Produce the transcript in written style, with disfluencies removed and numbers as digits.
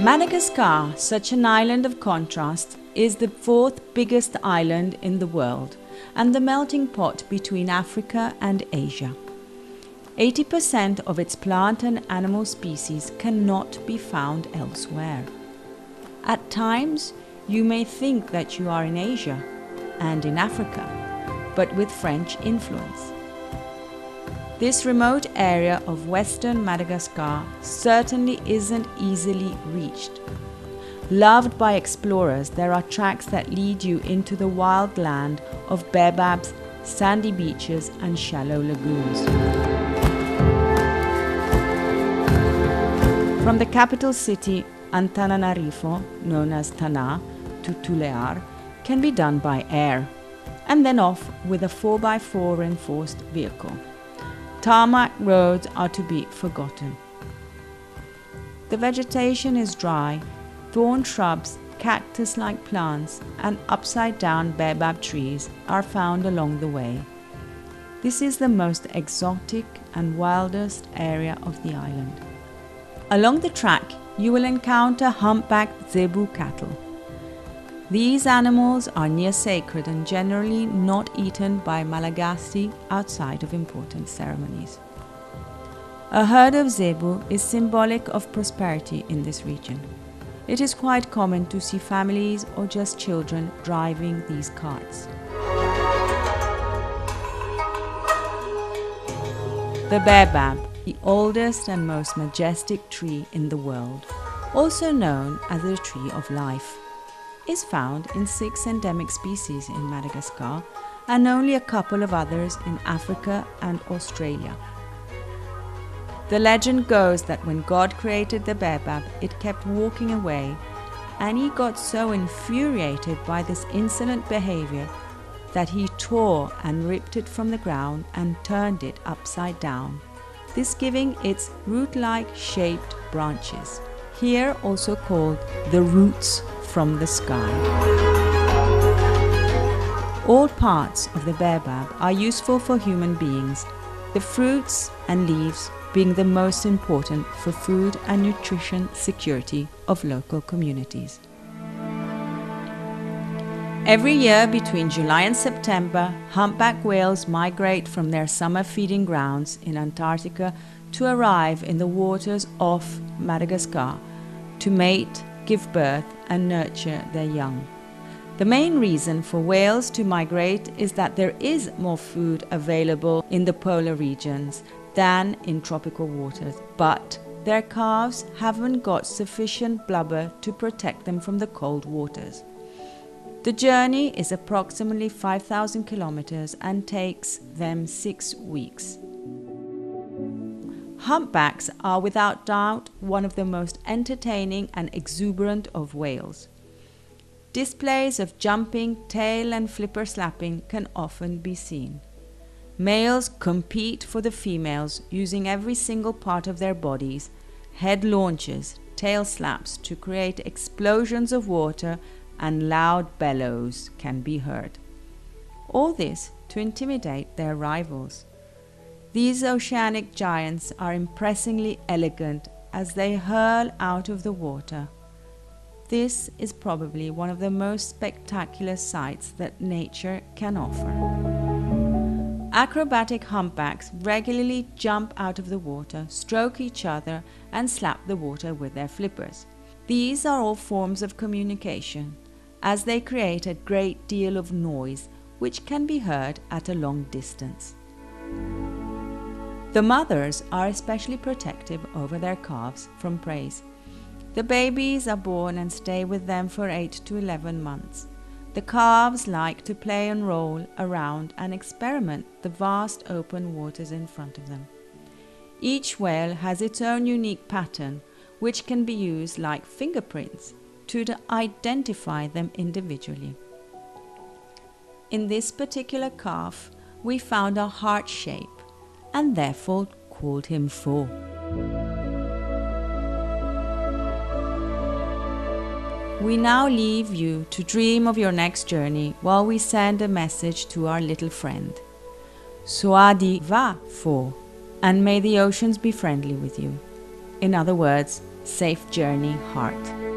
Madagascar, such an island of contrast, is the fourth biggest island in the world and the melting pot between Africa and Asia. 80% of its plant and animal species cannot be found elsewhere. At times, you may think that you are in Asia and in Africa, but with French influence. This remote area of western Madagascar certainly isn't easily reached. Loved by explorers, there are tracks that lead you into the wild land of baobabs, sandy beaches and shallow lagoons. From the capital city, Antananarivo, known as Tana, to Tulear, can be done by air, and then off with a 4x4 reinforced vehicle. Tarmac roads are to be forgotten. The vegetation is dry. Thorn shrubs, cactus-like plants, and upside-down baobab trees are found along the way. This is the most exotic and wildest area of the island. Along the track, you will encounter humpbacked zebu cattle. These animals are near sacred and generally not eaten by Malagasy outside of important ceremonies. A herd of zebu is symbolic of prosperity in this region. It is quite common to see families or just children driving these carts. The baobab, the oldest and most majestic tree in the world, also known as the tree of life, is found in 6 endemic species in Madagascar and only a couple of others in Africa and Australia. The legend goes that when God created the baobab, it kept walking away, and he got so infuriated by this insolent behavior that he tore and ripped it from the ground and turned it upside down, this giving its root-like shaped branches, here also called the roots from the sky. All parts of the baobab are useful for human beings, the fruits and leaves being the most important for food and nutrition security of local communities. Every year between July and September, humpback whales migrate from their summer feeding grounds in Antarctica to arrive in the waters off Madagascar to mate, give birth and nurture their young. The main reason for whales to migrate is that there is more food available in the polar regions than in tropical waters, but their calves haven't got sufficient blubber to protect them from the cold waters. The journey is approximately 5,000 kilometers and takes them 6 weeks. Humpbacks are without doubt one of the most entertaining and exuberant of whales. Displays of jumping, tail and flipper slapping can often be seen. Males compete for the females using every single part of their bodies, head launches, tail slaps to create explosions of water, and loud bellows can be heard. All this to intimidate their rivals. These oceanic giants are impressively elegant as they hurl out of the water. This is probably one of the most spectacular sights that nature can offer. Acrobatic humpbacks regularly jump out of the water, stroke each other, and slap the water with their flippers. These are all forms of communication, as they create a great deal of noise which can be heard at a long distance. The mothers are especially protective over their calves from preys. The babies are born and stay with them for 8 to 11 months. The calves like to play and roll around and experiment the vast open waters in front of them. Each whale has its own unique pattern, which can be used like fingerprints to identify them individually. In this particular calf, we found a heart shape and therefore called him Fo. We now leave you to dream of your next journey while we send a message to our little friend. Soadi va Fo, and may the oceans be friendly with you. In other words, Safe journey, heart.